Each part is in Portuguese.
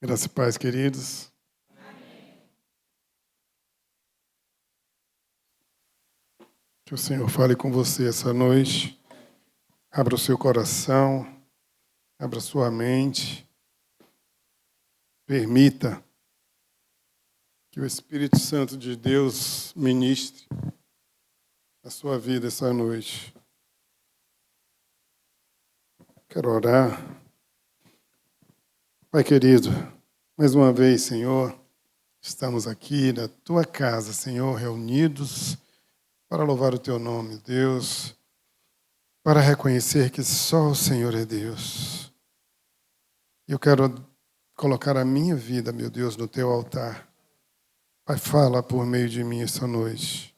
Graça e paz, queridos. Que o Senhor fale com você essa noite. Abra o seu coração, abra a sua mente. Permita que o Espírito Santo de Deus ministre a sua vida essa noite. Quero orar. Pai querido, mais uma vez, Senhor, estamos aqui na tua casa, Senhor, reunidos para louvar o teu nome, Deus, para reconhecer que só o Senhor é Deus. Eu quero colocar a minha vida, meu Deus, no teu altar. Pai, fala por meio de mim essa noite,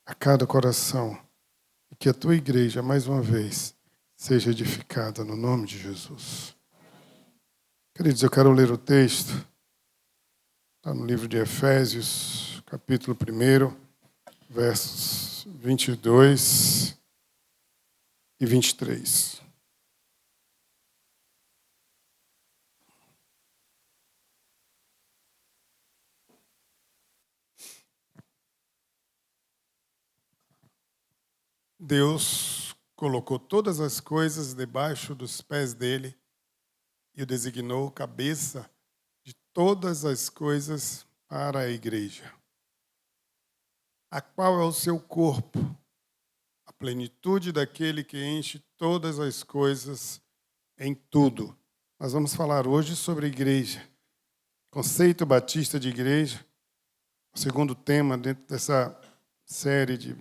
a cada coração, e que a tua igreja, mais uma vez, seja edificada no nome de Jesus. Queridos, eu quero ler o texto, está no livro de Efésios, capítulo 1, versos 22 e 23. Deus colocou todas as coisas debaixo dos pés dele e o designou cabeça de todas as coisas para a igreja, a qual é o seu corpo, a plenitude daquele que enche todas as coisas em tudo. Nós vamos falar hoje sobre a igreja, conceito batista de igreja, o segundo tema dentro dessa série de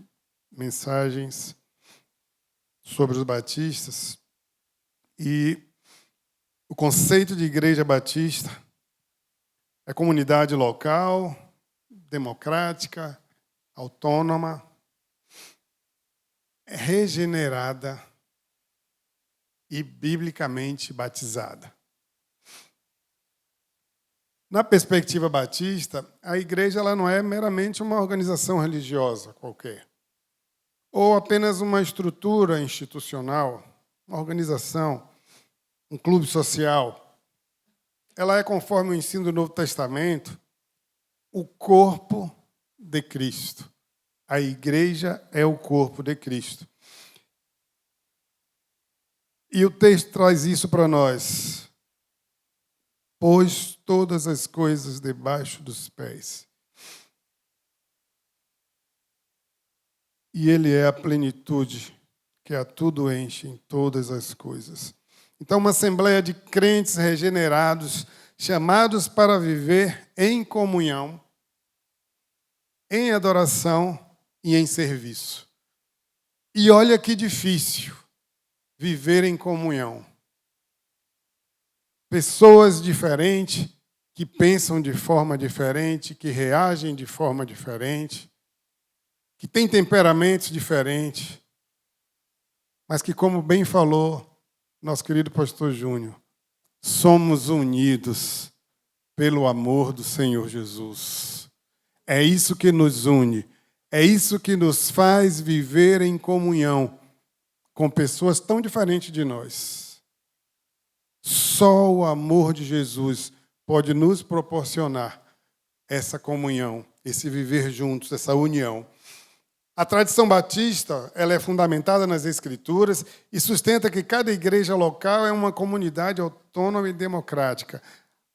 mensagens sobre os batistas. E o conceito de igreja batista é comunidade local, democrática, autônoma, regenerada e biblicamente batizada. Na perspectiva batista, a igreja ela não é meramente uma organização religiosa qualquer, ou apenas uma estrutura institucional, uma organização, um clube social. Ela é, conforme o ensino do Novo Testamento, o corpo de Cristo. A igreja é o corpo de Cristo. E o texto traz isso para nós. Pôs todas as coisas debaixo dos pés. E ele é a plenitude que a tudo enche em todas as coisas. Então, uma assembleia de crentes regenerados, chamados para viver em comunhão, em adoração e em serviço. E olha que difícil viver em comunhão. Pessoas diferentes, que pensam de forma diferente, que reagem de forma diferente, que têm temperamentos diferentes, mas que, como bem falou nosso querido pastor Júnior, somos unidos pelo amor do Senhor Jesus. É isso que nos une, é isso que nos faz viver em comunhão com pessoas tão diferentes de nós. Só o amor de Jesus pode nos proporcionar essa comunhão, esse viver juntos, essa união. A tradição batista ela é fundamentada nas Escrituras e sustenta que cada igreja local é uma comunidade autônoma e democrática.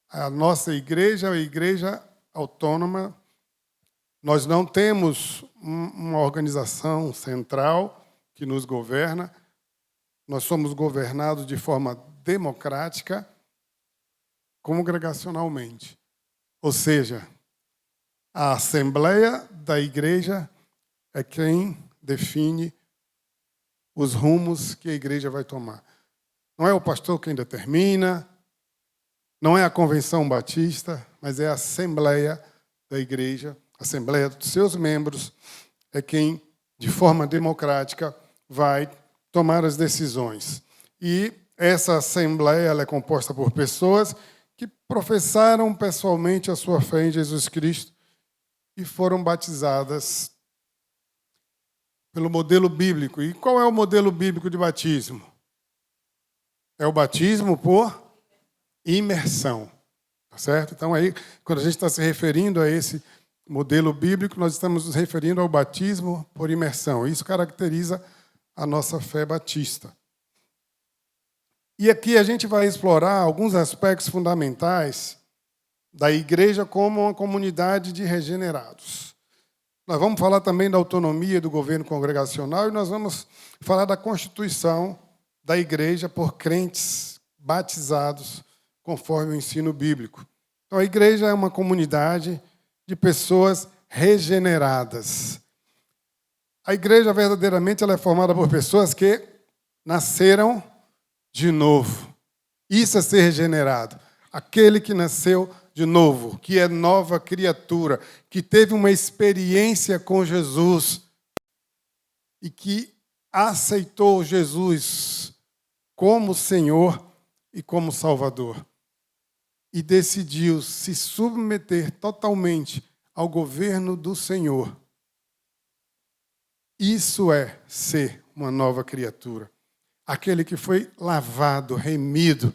A nossa igreja é a igreja autônoma. Nós não temos uma organização central que nos governa. Nós somos governados de forma democrática, congregacionalmente. Ou seja, a assembleia da igreja é quem define os rumos que a igreja vai tomar. Não é o pastor quem determina, não é a convenção batista, mas é a assembleia da igreja, a assembleia dos seus membros, é quem, de forma democrática, vai tomar as decisões. E essa assembleia ela é composta por pessoas que professaram pessoalmente a sua fé em Jesus Cristo e foram batizadas pelo modelo bíblico. E qual é o modelo bíblico de batismo? É o batismo por imersão. Tá certo? Então, aí, quando a gente está se referindo a esse modelo bíblico, nós estamos nos referindo ao batismo por imersão. Isso caracteriza a nossa fé batista. E aqui a gente vai explorar alguns aspectos fundamentais da igreja como uma comunidade de regenerados. Nós vamos falar também da autonomia do governo congregacional e nós vamos falar da constituição da igreja por crentes batizados conforme o ensino bíblico. Então, a igreja é uma comunidade de pessoas regeneradas. A igreja, verdadeiramente, ela é formada por pessoas que nasceram de novo. Isso é ser regenerado. Aquele que nasceu de novo, que é nova criatura, que teve uma experiência com Jesus e que aceitou Jesus como Senhor e como Salvador. E decidiu se submeter totalmente ao governo do Senhor. Isso é ser uma nova criatura. Aquele que foi lavado, remido,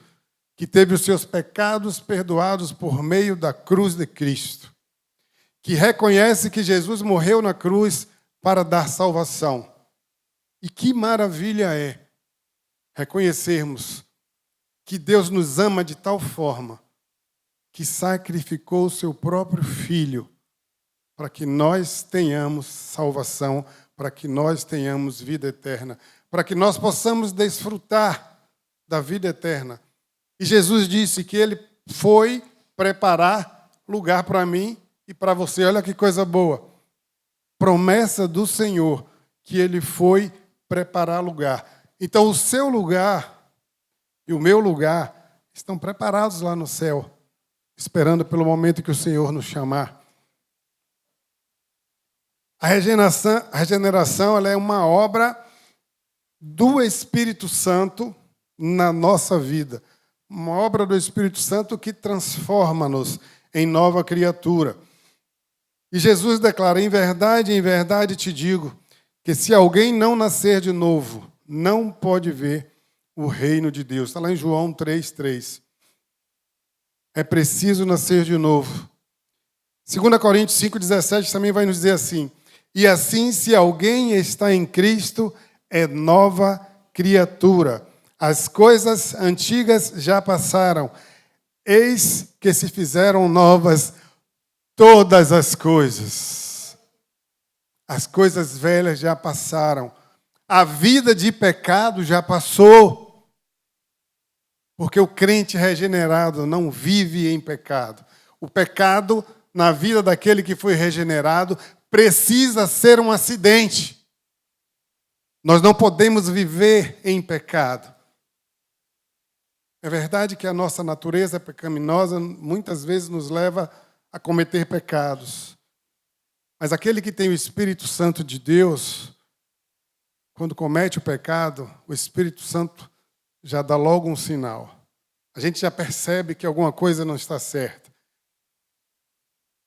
que teve os seus pecados perdoados por meio da cruz de Cristo, que reconhece que Jesus morreu na cruz para dar salvação. E que maravilha é reconhecermos que Deus nos ama de tal forma que sacrificou o seu próprio Filho para que nós tenhamos salvação, para que nós tenhamos vida eterna, para que nós possamos desfrutar da vida eterna. E Jesus disse que Ele foi preparar lugar para mim e para você. Olha que coisa boa. Promessa do Senhor, que Ele foi preparar lugar. Então, o seu lugar e o meu lugar estão preparados lá no céu, esperando pelo momento que o Senhor nos chamar. A regeneração ela é uma obra do Espírito Santo na nossa vida. Uma obra do Espírito Santo que transforma-nos em nova criatura. E Jesus declara, em verdade te digo, que se alguém não nascer de novo, não pode ver o reino de Deus. Está lá em João 3:3. É preciso nascer de novo. 2 Coríntios 5:17 também vai nos dizer assim, e assim, se alguém está em Cristo, é nova criatura. As coisas antigas já passaram. Eis que se fizeram novas todas as coisas. As coisas velhas já passaram. A vida de pecado já passou. Porque o crente regenerado não vive em pecado. O pecado, na vida daquele que foi regenerado, precisa ser um acidente. Nós não podemos viver em pecado. É verdade que a nossa natureza pecaminosa muitas vezes nos leva a cometer pecados. Mas aquele que tem o Espírito Santo de Deus, quando comete o pecado, o Espírito Santo já dá logo um sinal. A gente já percebe que alguma coisa não está certa.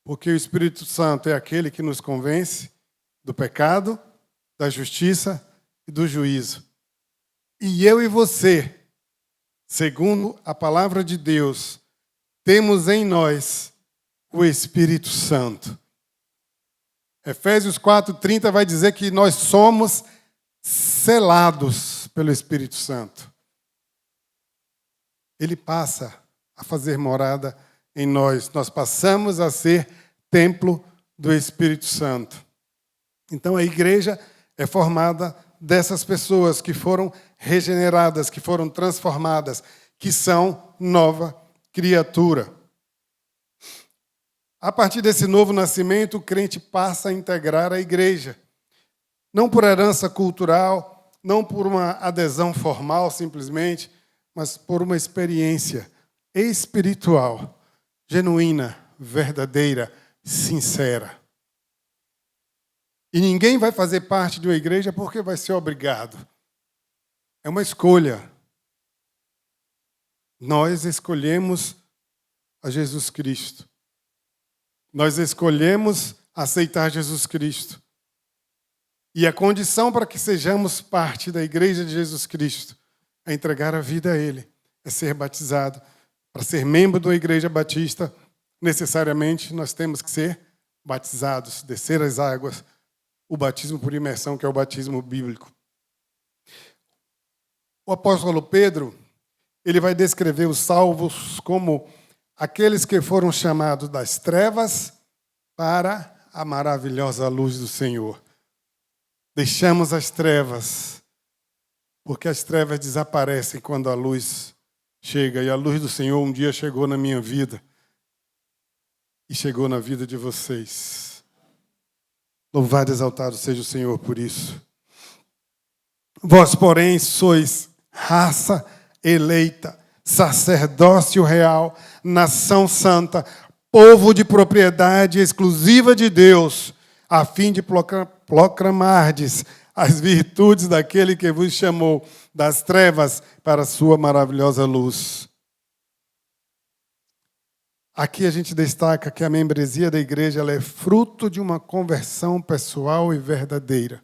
Porque o Espírito Santo é aquele que nos convence do pecado, da justiça e do juízo. E eu e você, segundo a palavra de Deus, temos em nós o Espírito Santo. Efésios 4:30 vai dizer que nós somos selados pelo Espírito Santo. Ele passa a fazer morada em nós. Nós passamos a ser templo do Espírito Santo. Então a igreja é formada dessas pessoas que foram regeneradas, que foram transformadas, que são nova criatura. A partir desse novo nascimento, o crente passa a integrar a igreja. Não por herança cultural, não por uma adesão formal simplesmente, mas por uma experiência espiritual, genuína, verdadeira, sincera. E ninguém vai fazer parte de uma igreja porque vai ser obrigado. É uma escolha. Nós escolhemos a Jesus Cristo. Nós escolhemos aceitar Jesus Cristo. E a condição para que sejamos parte da igreja de Jesus Cristo é entregar a vida a Ele, é ser batizado Para ser membro da Igreja Batista, necessariamente nós temos que ser batizados, descer as águas, o batismo por imersão, que é o batismo bíblico. O apóstolo Pedro, ele vai descrever os salvos como aqueles que foram chamados das trevas para a maravilhosa luz do Senhor. Deixamos as trevas, porque as trevas desaparecem quando a luz chega. E a luz do Senhor um dia chegou na minha vida e chegou na vida de vocês. Louvado e exaltado seja o Senhor por isso. Vós, porém, sois raça eleita, sacerdócio real, nação santa, povo de propriedade exclusiva de Deus, a fim de proclamardes as virtudes daquele que vos chamou das trevas para a sua maravilhosa luz. Aqui a gente destaca que a membresia da igreja ela é fruto de uma conversão pessoal e verdadeira.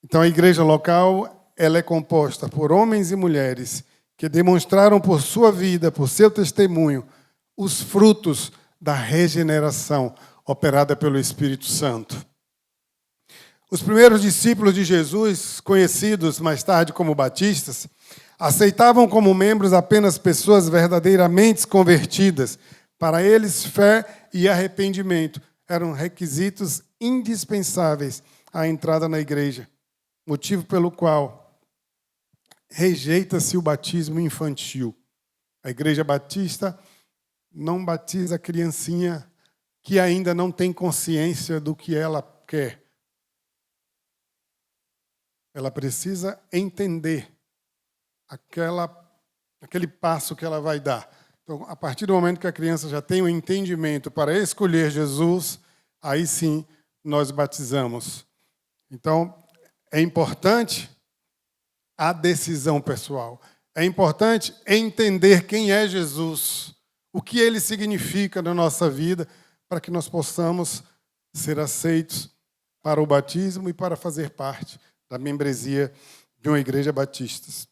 Então a igreja local ela é composta por homens e mulheres que demonstraram por sua vida, por seu testemunho, os frutos da regeneração operada pelo Espírito Santo. Os primeiros discípulos de Jesus, conhecidos mais tarde como batistas, aceitavam como membros apenas pessoas verdadeiramente convertidas. Para eles, fé e arrependimento eram requisitos indispensáveis à entrada na igreja, motivo pelo qual rejeita-se o batismo infantil. A igreja batista não batiza a criancinha que ainda não tem consciência do que ela quer. Ela precisa entender aquele passo que ela vai dar. Então, a partir do momento que a criança já tem o entendimento para escolher Jesus, aí sim nós batizamos. Então, é importante a decisão pessoal. É importante entender quem é Jesus, o que ele significa na nossa vida, para que nós possamos ser aceitos para o batismo e para fazer parte da membresia de uma igreja batista.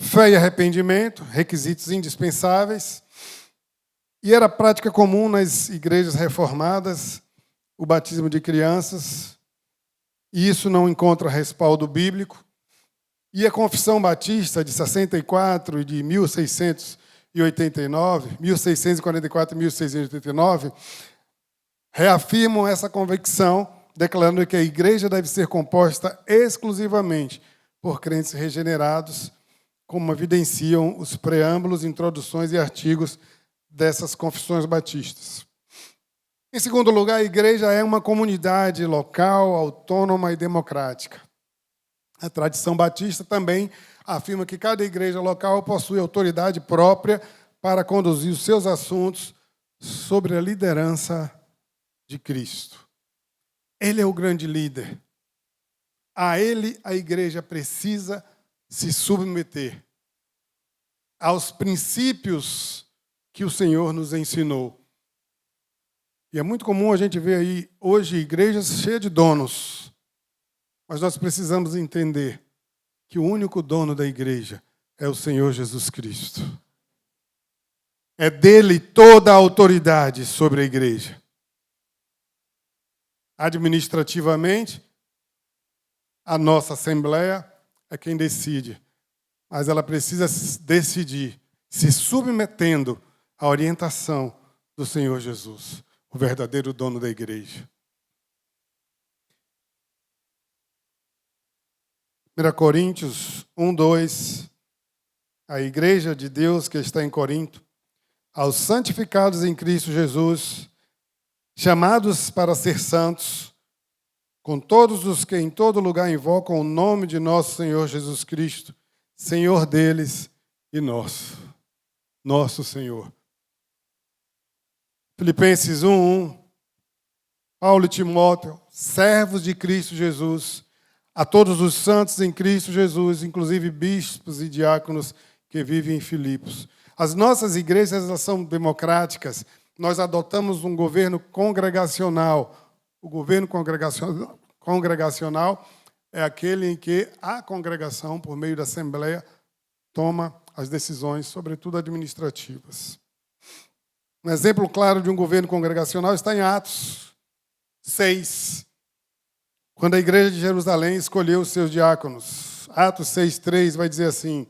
Fé e arrependimento, requisitos indispensáveis. E era prática comum nas igrejas reformadas o batismo de crianças. E isso não encontra respaldo bíblico. E a Confissão Batista de 64 e de 1644 e 1689, reafirmam essa convicção, declarando que a igreja deve ser composta exclusivamente por crentes regenerados, como evidenciam os preâmbulos, introduções e artigos dessas confissões batistas. Em segundo lugar, a igreja é uma comunidade local, autônoma e democrática. A tradição batista também afirma que cada igreja local possui autoridade própria para conduzir os seus assuntos sob a liderança de Cristo. Ele é o grande líder. A ele a igreja precisa se submeter aos princípios que o Senhor nos ensinou. E é muito comum a gente ver aí hoje igrejas cheias de donos. Mas nós precisamos entender que o único dono da igreja é o Senhor Jesus Cristo. É dele toda a autoridade sobre a igreja. Administrativamente, a nossa Assembleia é quem decide. Mas ela precisa decidir, se submetendo à orientação do Senhor Jesus, o verdadeiro dono da igreja. 1 Coríntios 1, 2, a igreja de Deus que está em Corinto, aos santificados em Cristo Jesus, chamados para ser santos, com todos os que em todo lugar invocam o nome de nosso Senhor Jesus Cristo, Senhor deles e nosso Senhor. Filipenses 1, 1, Paulo e Timóteo, servos de Cristo Jesus, a todos os santos em Cristo Jesus, inclusive bispos e diáconos que vivem em Filipos. As nossas igrejas elas são democráticas. Nós adotamos um governo congregacional. O governo congregacional é aquele em que a congregação, por meio da Assembleia, toma as decisões, sobretudo administrativas. Um exemplo claro de um governo congregacional está em Atos 6, quando a igreja de Jerusalém escolheu os seus diáconos. Atos 6:3 vai dizer assim: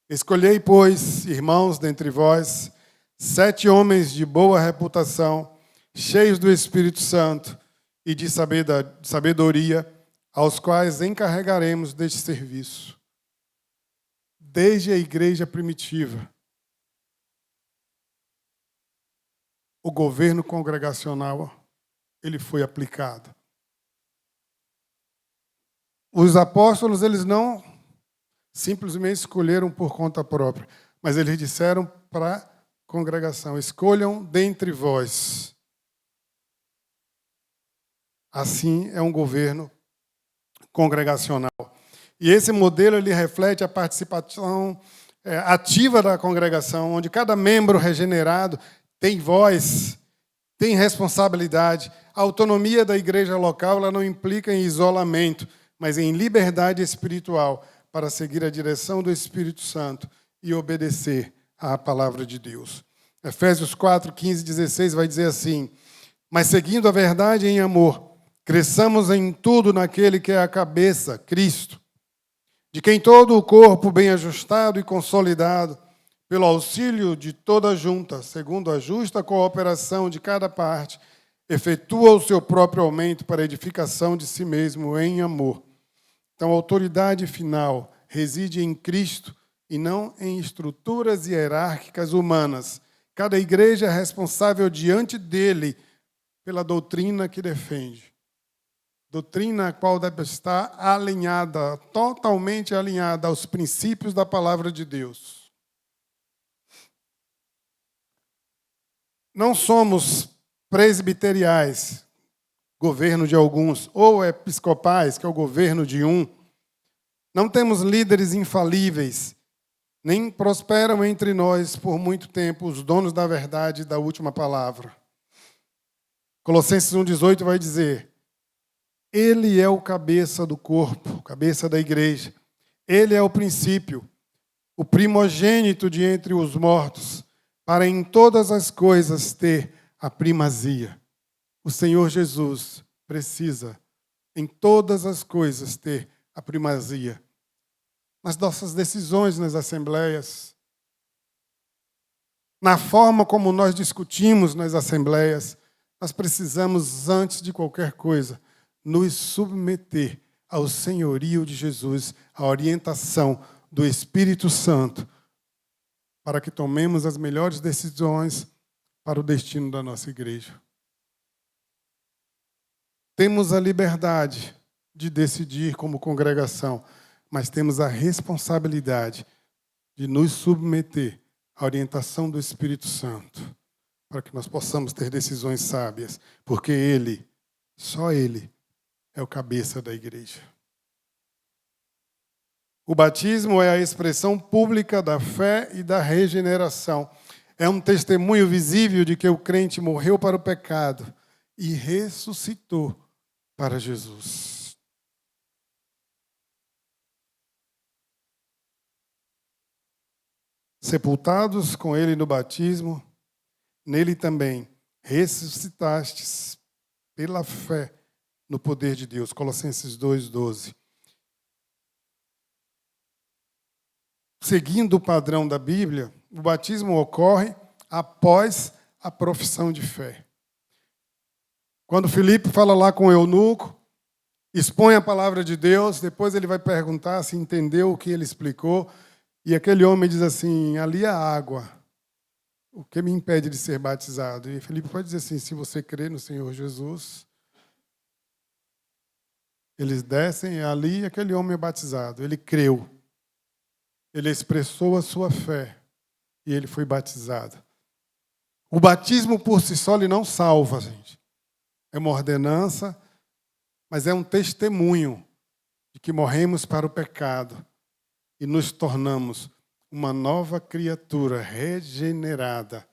escolhei, pois, irmãos, dentre vós, 7 homens de boa reputação, cheios do Espírito Santo e de sabedoria, aos quais encarregaremos deste serviço. Desde a igreja primitiva, o governo congregacional ele foi aplicado. Os apóstolos, eles não simplesmente escolheram por conta própria, mas eles disseram para a congregação: escolham dentre vós. Assim é um governo congregacional. E esse modelo ele reflete a participação ativa da congregação, onde cada membro regenerado tem voz, tem responsabilidade. A autonomia da igreja local ela não implica em isolamento, mas em liberdade espiritual para seguir a direção do Espírito Santo e obedecer à palavra de Deus. Efésios 4:15-16 vai dizer assim: mas seguindo a verdade em amor, cresçamos em tudo naquele que é a cabeça, Cristo, de quem todo o corpo bem ajustado e consolidado, pelo auxílio de toda a junta, segundo a justa cooperação de cada parte, efetua o seu próprio aumento para a edificação de si mesmo em amor. Então, a autoridade final reside em Cristo e não em estruturas hierárquicas humanas. Cada igreja é responsável diante dele pela doutrina que defende. Doutrina a qual deve estar alinhada, totalmente alinhada aos princípios da palavra de Deus. Não somos presbiteriais, governo de alguns, ou episcopais, que é o governo de um. Não temos líderes infalíveis, nem prosperam entre nós por muito tempo os donos da verdade e da última palavra. Colossenses 1:18 vai dizer: ele é o cabeça do corpo, cabeça da igreja. Ele é o princípio, o primogênito de entre os mortos, para em todas as coisas ter a primazia. O Senhor Jesus precisa, em todas as coisas, ter a primazia. Nas nossas decisões nas assembleias, na forma como nós discutimos nas assembleias, nós precisamos, antes de qualquer coisa, nos submeter ao senhorio de Jesus, à orientação do Espírito Santo, para que tomemos as melhores decisões para o destino da nossa igreja. Temos a liberdade de decidir como congregação, mas temos a responsabilidade de nos submeter à orientação do Espírito Santo, para que nós possamos ter decisões sábias, porque Ele, só Ele, é o cabeça da igreja. O batismo é a expressão pública da fé e da regeneração. É um testemunho visível de que o crente morreu para o pecado e ressuscitou para Jesus. Sepultados com ele no batismo, nele também ressuscitastes pela fé no poder de Deus. Colossenses 2:12. Seguindo o padrão da Bíblia, o batismo ocorre após a profissão de fé. Quando Filipe fala lá com o eunuco, expõe a palavra de Deus, depois ele vai perguntar se entendeu o que ele explicou, e aquele homem diz assim: ali há água, o que me impede de ser batizado? E Filipe pode dizer assim: se você crê no Senhor Jesus. Eles descem ali e aquele homem é batizado. Ele creu. Ele expressou a sua fé e ele foi batizado. O batismo por si só ele não salva, gente. É uma ordenança, mas é um testemunho de que morremos para o pecado e nos tornamos uma nova criatura regenerada,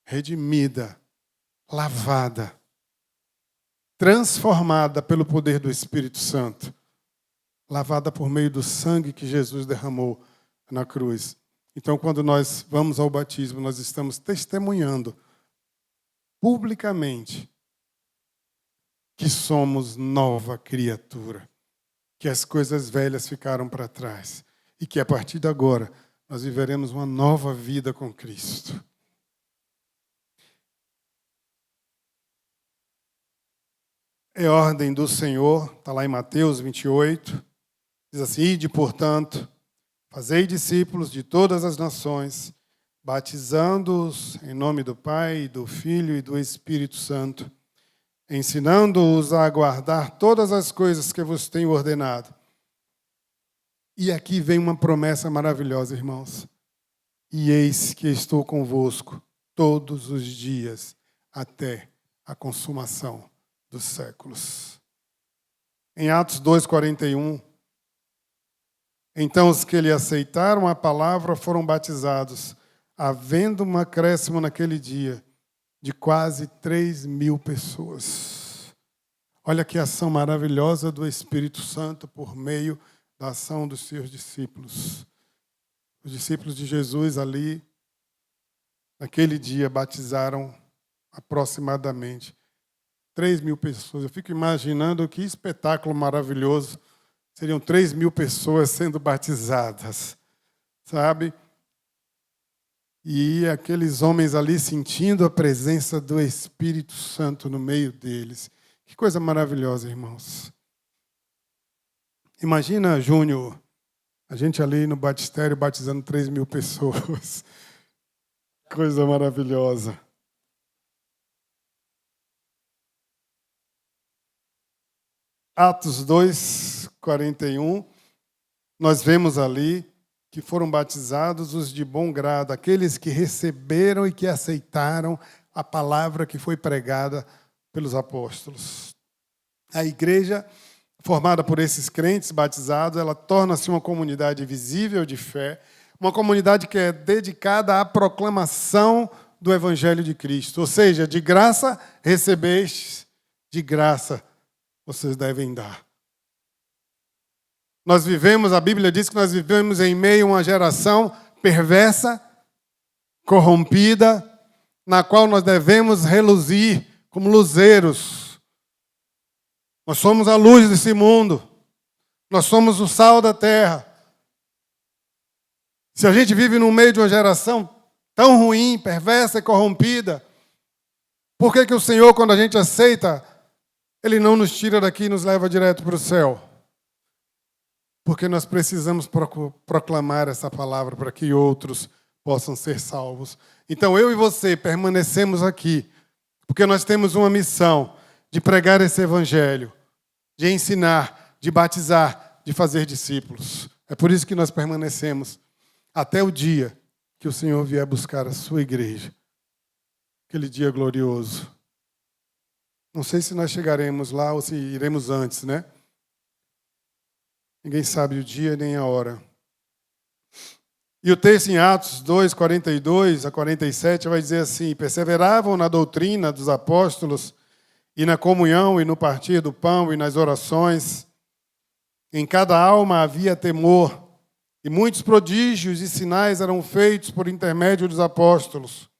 redimida, lavada, transformada pelo poder do Espírito Santo. lavada por meio do sangue que Jesus derramou na cruz. Então, quando nós vamos ao batismo, nós estamos testemunhando publicamente que somos nova criatura, que as coisas velhas ficaram para trás e que a partir de agora nós viveremos uma nova vida com Cristo. É ordem do Senhor, está lá em Mateus 28, diz assim: ide, portanto, fazei discípulos de todas as nações, batizando-os em nome do Pai, do Filho e do Espírito Santo, ensinando-os a guardar todas as coisas que vos tenho ordenado. E aqui vem uma promessa maravilhosa, irmãos. E eis que estou convosco todos os dias, até a consumação dos séculos. Em Atos 2:41, então os que lhe aceitaram a palavra foram batizados, havendo um acréscimo naquele dia de quase 3.000 pessoas. Olha que ação maravilhosa do Espírito Santo por meio da ação dos seus discípulos. Os discípulos de Jesus ali, naquele dia, batizaram aproximadamente 3.000 pessoas. Eu fico imaginando que espetáculo maravilhoso. Seriam 3.000 pessoas sendo batizadas, sabe? E aqueles homens ali sentindo a presença do Espírito Santo no meio deles. Que coisa maravilhosa, irmãos. Imagina, Júnior, a gente ali no batistério batizando 3.000 pessoas. Coisa maravilhosa. Atos 2:41, nós vemos ali que foram batizados os de bom grado, aqueles que receberam e que aceitaram a palavra que foi pregada pelos apóstolos. A igreja, formada por esses crentes batizados, ela torna-se uma comunidade visível de fé, uma comunidade que é dedicada à proclamação do Evangelho de Cristo. Ou seja, de graça recebestes, de graça vocês devem dar. Nós vivemos, a Bíblia diz que nós vivemos em meio a uma geração perversa, corrompida, na qual nós devemos reluzir como luzeiros. Nós somos a luz desse mundo. Nós somos o sal da terra. Se a gente vive no meio de uma geração tão ruim, perversa e corrompida, por que o Senhor, quando a gente aceita, Ele não nos tira daqui e nos leva direto para o céu? Porque nós precisamos proclamar essa palavra para que outros possam ser salvos. Então eu e você permanecemos aqui, porque nós temos uma missão de pregar esse evangelho, de ensinar, de batizar, de fazer discípulos. É por isso que nós permanecemos até o dia que o Senhor vier buscar a sua igreja. Aquele dia glorioso. Não sei se nós chegaremos lá ou se iremos antes, né? Ninguém sabe o dia nem a hora. E o texto em Atos 2:42-47 vai dizer assim: perseveravam na doutrina dos apóstolos e na comunhão e no partir do pão e nas orações. Em cada alma havia temor, e muitos prodígios e sinais eram feitos por intermédio dos apóstolos.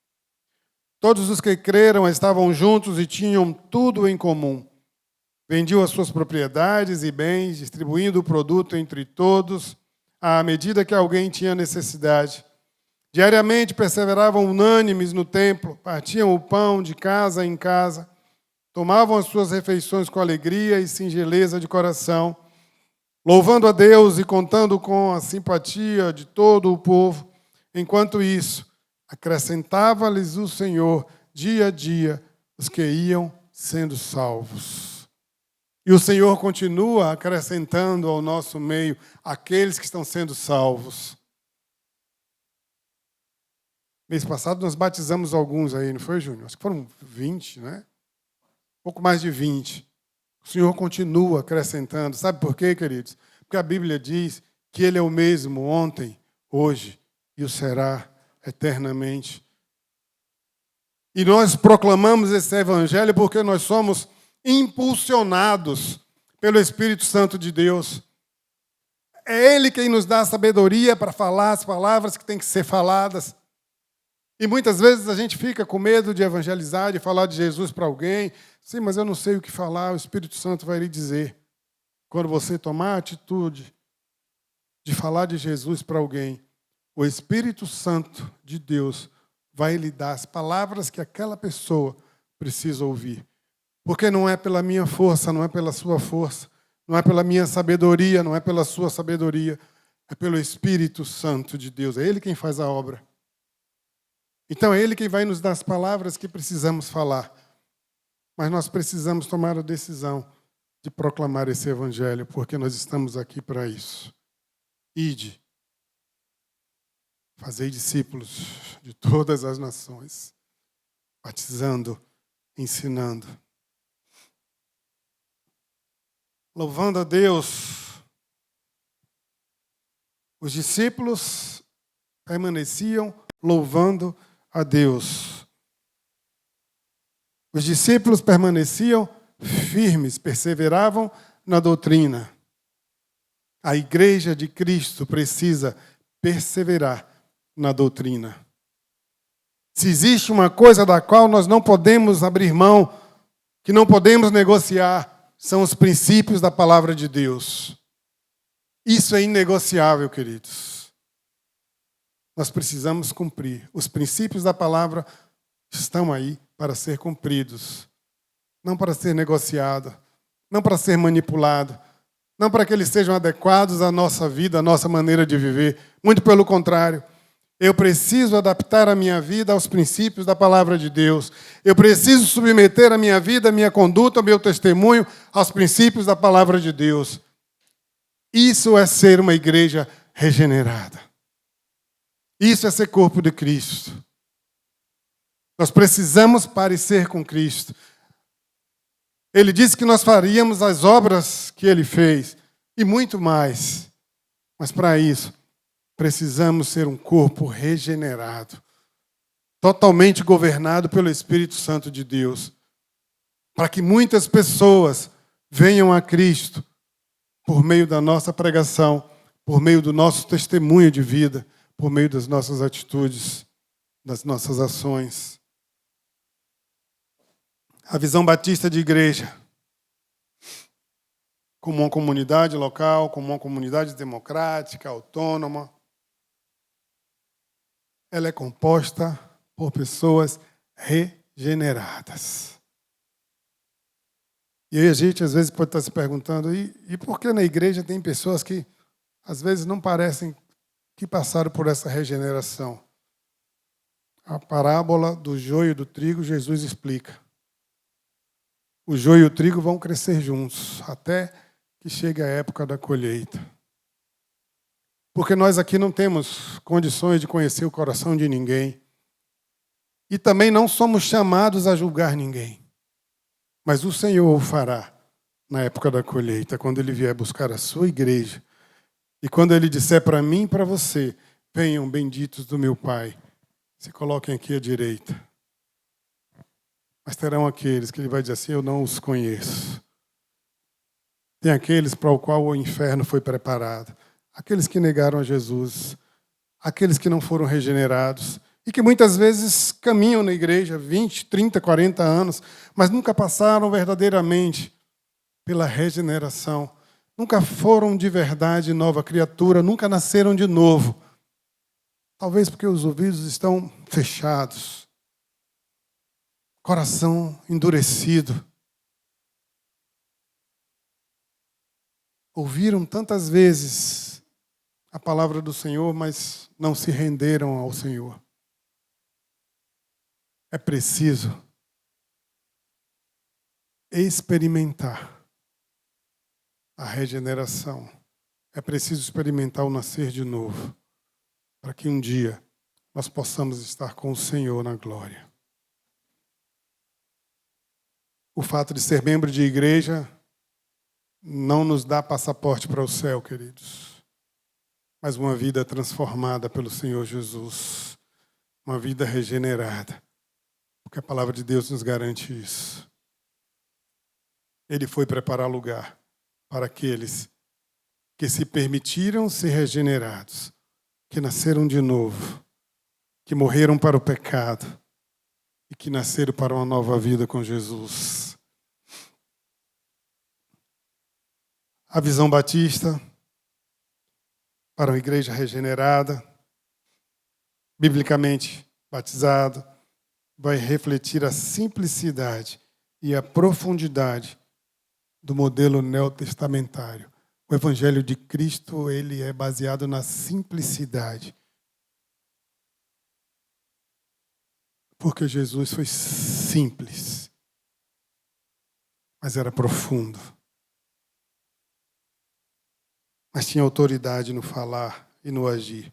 Todos os que creram estavam juntos e tinham tudo em comum. Vendiam as suas propriedades e bens, distribuindo o produto entre todos, à medida que alguém tinha necessidade. Diariamente perseveravam unânimes no templo, partiam o pão de casa em casa, tomavam as suas refeições com alegria e singeleza de coração, louvando a Deus e contando com a simpatia de todo o povo. Enquanto isso, acrescentava-lhes o Senhor, dia a dia, os que iam sendo salvos. E o Senhor continua acrescentando ao nosso meio aqueles que estão sendo salvos. Mês passado nós batizamos alguns aí, não foi, Júnior? Acho que foram 20, né? Pouco mais de 20. O Senhor continua acrescentando. Sabe por quê, queridos? Porque a Bíblia diz que Ele é o mesmo ontem, hoje e o será eternamente. E nós proclamamos esse evangelho porque nós somos impulsionados pelo Espírito Santo de Deus. É Ele quem nos dá a sabedoria para falar as palavras que têm que ser faladas. E muitas vezes a gente fica com medo de evangelizar, de falar de Jesus para alguém. Sim, mas eu não sei o que falar, o Espírito Santo vai lhe dizer. Quando você tomar a atitude de falar de Jesus para alguém, o Espírito Santo de Deus vai lhe dar as palavras que aquela pessoa precisa ouvir. Porque não é pela minha força, não é pela sua força, não é pela minha sabedoria, não é pela sua sabedoria, é pelo Espírito Santo de Deus. É Ele quem faz a obra. Então é Ele quem vai nos dar as palavras que precisamos falar. Mas nós precisamos tomar a decisão de proclamar esse evangelho, porque nós estamos aqui para isso. Ide, fazei discípulos de todas as nações, batizando, ensinando. Louvando a Deus, os discípulos permaneciam louvando a Deus. Os discípulos permaneciam firmes, perseveravam na doutrina. A igreja de Cristo precisa perseverar na doutrina. Se existe uma coisa da qual nós não podemos abrir mão, que não podemos negociar, são os princípios da palavra de Deus. Isso é inegociável, queridos. Nós precisamos cumprir. Os princípios da palavra estão aí para ser cumpridos. Não para ser negociado, não para ser manipulado, não para que eles sejam adequados à nossa vida, à nossa maneira de viver. Muito pelo contrário. Eu preciso adaptar a minha vida aos princípios da palavra de Deus. Eu preciso submeter a minha vida, a minha conduta, o meu testemunho aos princípios da palavra de Deus. Isso é ser uma igreja regenerada. Isso é ser corpo de Cristo. Nós precisamos parecer com Cristo. Ele disse que nós faríamos as obras que Ele fez e muito mais. Mas para isso, precisamos ser um corpo regenerado, totalmente governado pelo Espírito Santo de Deus, para que muitas pessoas venham a Cristo por meio da nossa pregação, por meio do nosso testemunho de vida, por meio das nossas atitudes, das nossas ações. A visão batista de igreja, como uma comunidade local, como uma comunidade democrática, autônoma, ela é composta por pessoas regeneradas. E aí a gente às vezes pode estar se perguntando, e por que na igreja tem pessoas que às vezes não parecem que passaram por essa regeneração? A parábola do joio e do trigo, Jesus explica. O joio e o trigo vão crescer juntos, até que chegue a época da colheita. Porque nós aqui não temos condições de conhecer o coração de ninguém. E também não somos chamados a julgar ninguém. Mas o Senhor o fará na época da colheita, quando Ele vier buscar a sua igreja. E quando Ele disser para mim e para você, venham benditos do meu Pai, se coloquem aqui à direita. Mas terão aqueles que Ele vai dizer assim, eu não os conheço. Tem aqueles para o qual o inferno foi preparado. Aqueles que negaram a Jesus, aqueles que não foram regenerados e que muitas vezes caminham na igreja 20, 30, 40 anos, mas nunca passaram verdadeiramente pela regeneração. Nunca foram de verdade nova criatura, nunca nasceram de novo. Talvez porque os ouvidos estão fechados, coração endurecido. Ouviram tantas vezes a palavra do Senhor, mas não se renderam ao Senhor. É preciso experimentar a regeneração. É preciso experimentar o nascer de novo, para que um dia nós possamos estar com o Senhor na glória. O fato de ser membro de igreja não nos dá passaporte para o céu, queridos. Mas uma vida transformada pelo Senhor Jesus. Uma vida regenerada. Porque a palavra de Deus nos garante isso. Ele foi preparar lugar para aqueles que se permitiram ser regenerados, que nasceram de novo, que morreram para o pecado e que nasceram para uma nova vida com Jesus. A visão batista para uma igreja regenerada, biblicamente batizado, vai refletir a simplicidade e a profundidade do modelo neotestamentário. O Evangelho de Cristo, ele é baseado na simplicidade. Porque Jesus foi simples, mas era profundo. Mas tinha autoridade no falar e no agir.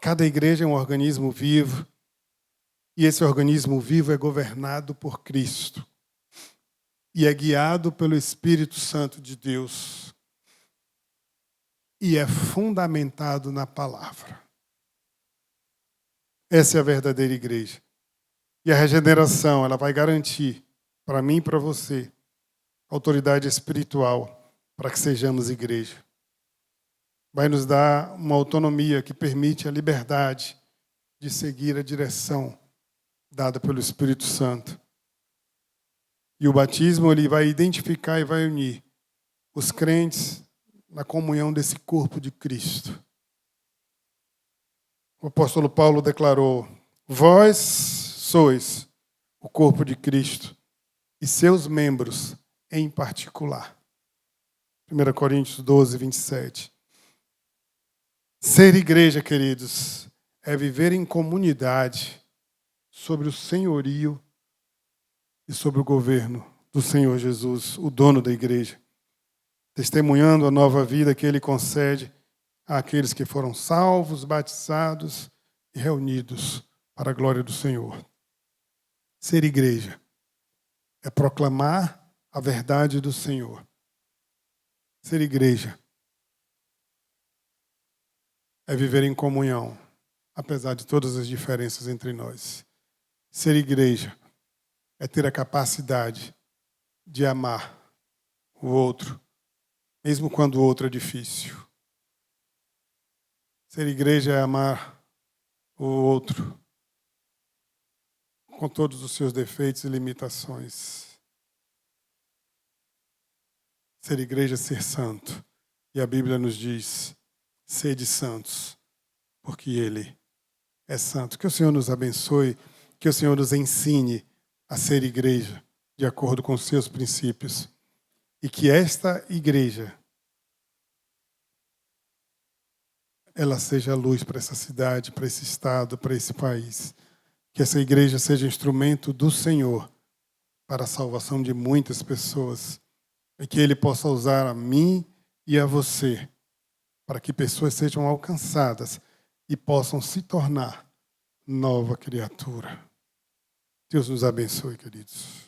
Cada igreja é um organismo vivo, e esse organismo vivo é governado por Cristo. E é guiado pelo Espírito Santo de Deus. E é fundamentado na palavra. Essa é a verdadeira igreja. E a regeneração, ela vai garantir, para mim e para você, autoridade espiritual para que sejamos igreja. Vai nos dar uma autonomia que permite a liberdade de seguir a direção dada pelo Espírito Santo. E o batismo, ele vai identificar e vai unir os crentes na comunhão desse corpo de Cristo. O apóstolo Paulo declarou: vós sois o corpo de Cristo e seus membros em particular. 1 Coríntios 12, 27. Ser igreja, queridos, é viver em comunidade sobre o senhorio e sobre o governo do Senhor Jesus, o dono da igreja, testemunhando a nova vida que Ele concede àqueles que foram salvos, batizados e reunidos para a glória do Senhor. Ser igreja é proclamar a verdade do Senhor. Ser igreja é viver em comunhão, apesar de todas as diferenças entre nós. Ser igreja é ter a capacidade de amar o outro, mesmo quando o outro é difícil. Ser igreja é amar o outro com todos os seus defeitos e limitações. Ser igreja é ser santo. E a Bíblia nos diz: sede santos, porque Ele é santo. Que o Senhor nos abençoe, que o Senhor nos ensine a ser igreja de acordo com os seus princípios. E que esta igreja, ela seja luz para essa cidade, para esse estado, para esse país. Que essa igreja seja instrumento do Senhor para a salvação de muitas pessoas. E que Ele possa usar a mim e a você para que pessoas sejam alcançadas e possam se tornar nova criatura. Deus nos abençoe, queridos.